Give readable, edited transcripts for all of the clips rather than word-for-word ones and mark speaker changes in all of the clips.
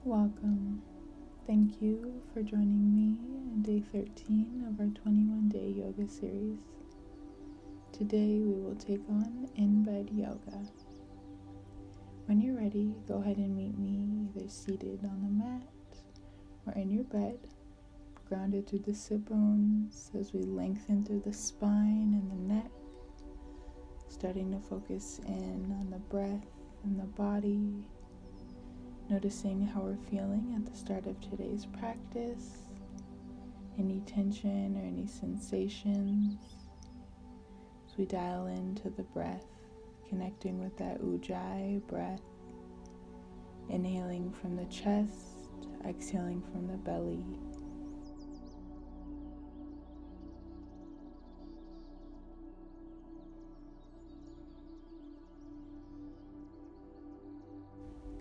Speaker 1: Welcome. Thank you for joining me on day 13 of our 21-day yoga series. Today we will take on in-bed yoga. When you're ready, go ahead and meet me either seated on the mat or in your bed, grounded through the sit bones as we lengthen through the spine and the neck, starting to focus in on the breath and the body. Noticing how we're feeling at the start of today's practice, any tension or any sensations. As we dial into the breath, connecting with that ujjayi breath, inhaling from the chest, exhaling from the belly.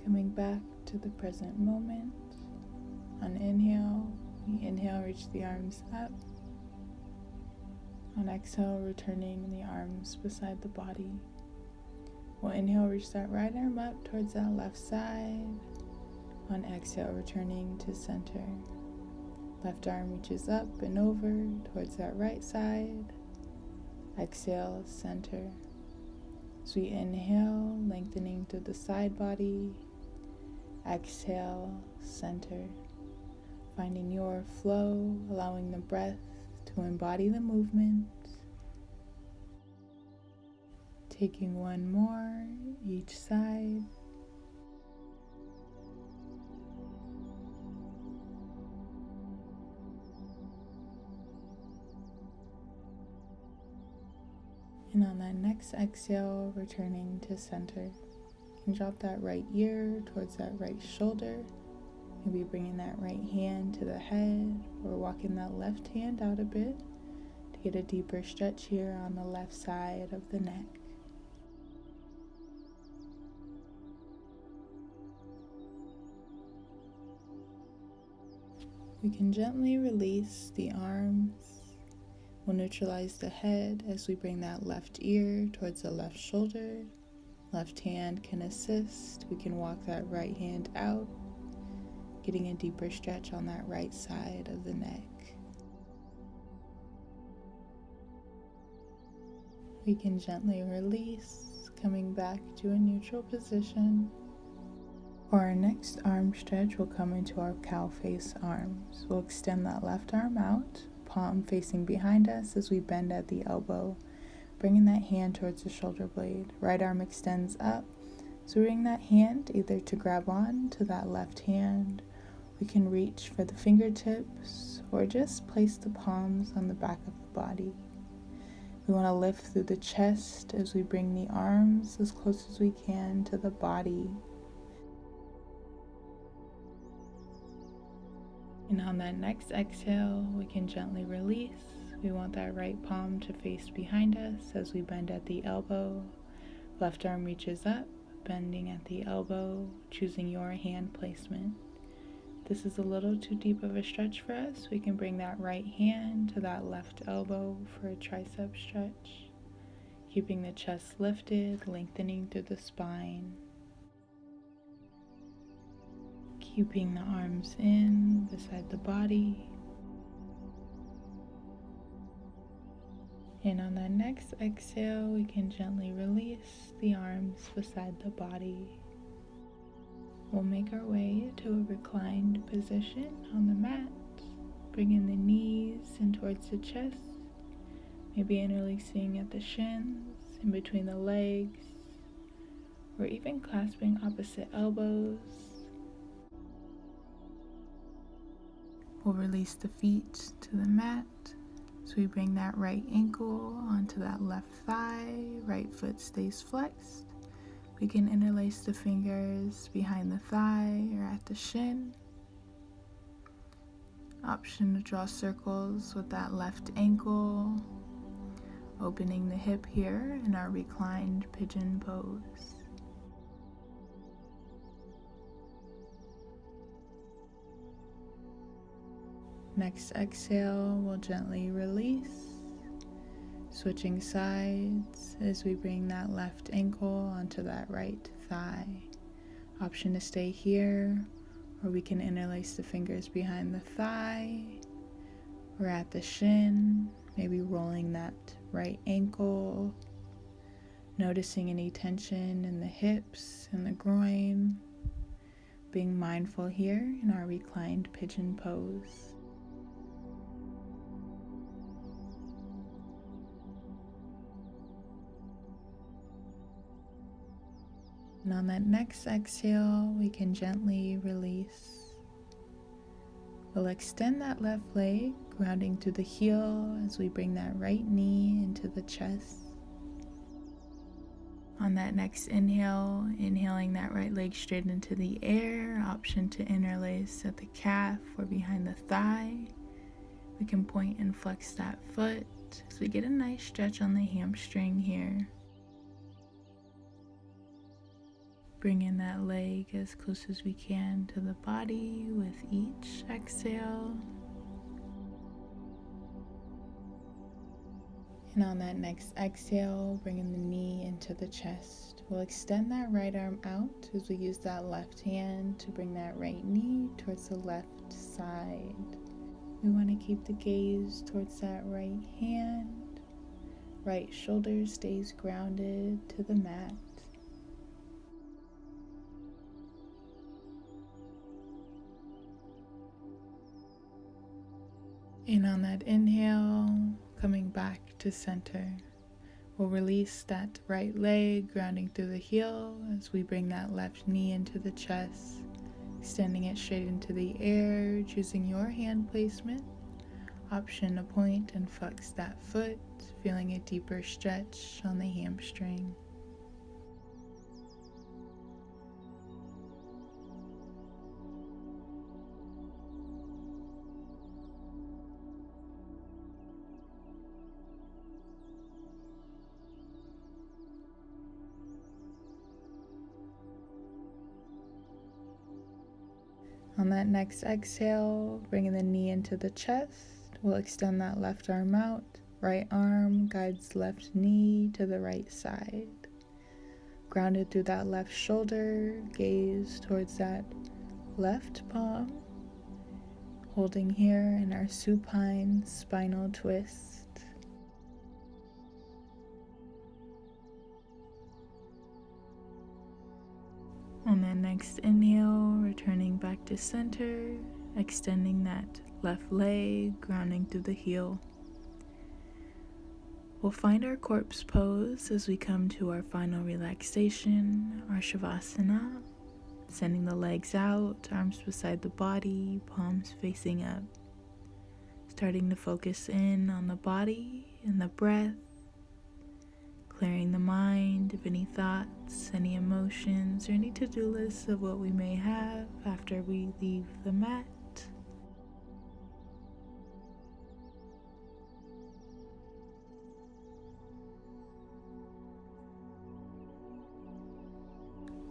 Speaker 1: Coming back to the present moment. On inhale, we inhale, reach the arms up. On exhale, returning the arms beside the body. We'll inhale, reach that right arm up towards that left side. On exhale, returning to center. Left arm reaches up and over towards that right side. Exhale, center. As we inhale, lengthening through the side body. Exhale, center. Finding your flow, allowing the breath to embody the movement. Taking one more, each side. And on that next exhale, returning to center. And drop that right ear towards that right shoulder. Maybe bringing that right hand to the head or walking that left hand out a bit to get a deeper stretch here on the left side of the neck. We can gently release the arms. We'll neutralize the head as we bring that left ear towards the left shoulder. Left hand can assist. We can walk that right hand out, getting a deeper stretch on that right side of the neck. We can gently release, coming back to a neutral position. For our next arm stretch, we'll come into our cow face arms. We'll extend that left arm out, palm facing behind us as we bend at the elbow. Bringing that hand towards the shoulder blade. Right arm extends up. So bring that hand either to grab on to that left hand. We can reach for the fingertips or just place the palms on the back of the body. We want to lift through the chest as we bring the arms as close as we can to the body. And on that next exhale, we can gently release. We want that right palm to face behind us as we bend at the elbow. Left arm reaches up, bending at the elbow, choosing your hand placement. This is a little too deep of a stretch for us. We can bring that right hand to that left elbow for a tricep stretch. Keeping the chest lifted, lengthening through the spine. Keeping the arms in beside the body. And on that next exhale, we can gently release the arms beside the body. We'll make our way to a reclined position on the mat, bringing the knees in towards the chest, maybe interlacing at the shins, in between the legs, or even clasping opposite elbows. We'll release the feet to the mat. So we bring that right ankle onto that left thigh, right foot stays flexed. We can interlace the fingers behind the thigh or at the shin. Option to draw circles with that left ankle, opening the hip here in our reclined pigeon pose. Next exhale, we'll gently release, switching sides as we bring that left ankle onto that right thigh. Option to stay here or we can interlace the fingers behind the thigh or at the shin, maybe rolling that right ankle, noticing any tension in the hips and the groin, being mindful here in our reclined pigeon pose. And on that next exhale, we can gently release. We'll extend that left leg, grounding through the heel as we bring that right knee into the chest. On that next inhale, inhaling that right leg straight into the air, option to interlace at the calf or behind the thigh. We can point and flex that foot as we get a nice stretch on the hamstring here. Bring in that leg as close as we can to the body with each exhale. And on that next exhale, bringing the knee into the chest. We'll extend that right arm out as we use that left hand to bring that right knee towards the left side. We want to keep the gaze towards that right hand. Right shoulder stays grounded to the mat. And on that inhale, coming back to center, we'll release that right leg, grounding through the heel as we bring that left knee into the chest, extending it straight into the air, choosing your hand placement. Option to point and flex that foot, feeling a deeper stretch on the hamstring. On that next exhale, bringing the knee into the chest, we'll extend that left arm out. Right arm guides left knee to the right side. Grounded through that left shoulder, gaze towards that left palm. Holding here in our supine spinal twist. On that next inhale, returning back to center, extending that left leg, grounding through the heel. We'll find our corpse pose as we come to our final relaxation, our Shavasana, sending the legs out, arms beside the body, palms facing up. Starting to focus in on the body and the breath, clearing the mind of any thoughts, any emotions, or any to-do lists of what we may have after we leave the mat.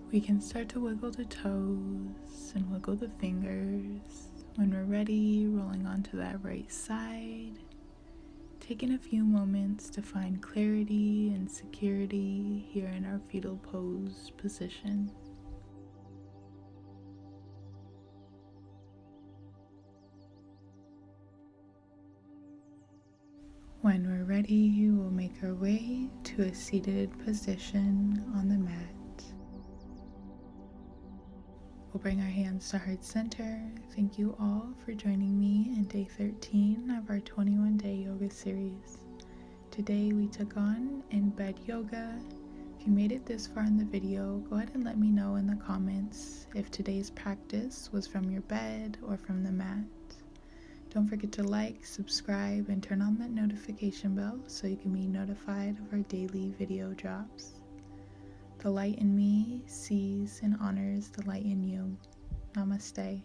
Speaker 1: We can start to wiggle the toes and wiggle the fingers. When we're ready, rolling onto that right side. Taking a few moments to find clarity and security here in our fetal pose position. When we're ready, we'll make our way to a seated position on the mat. We'll bring our hands to heart center. Thank you all for joining me in day 13 of our 21-day yoga series. Today we took on in-bed yoga. If you made it this far in the video, go ahead and let me know in the comments if today's practice was from your bed or from the mat. Don't forget to like, subscribe, and turn on that notification bell so you can be notified of our daily video drops. The light in me sees and honors the light in you. Namaste.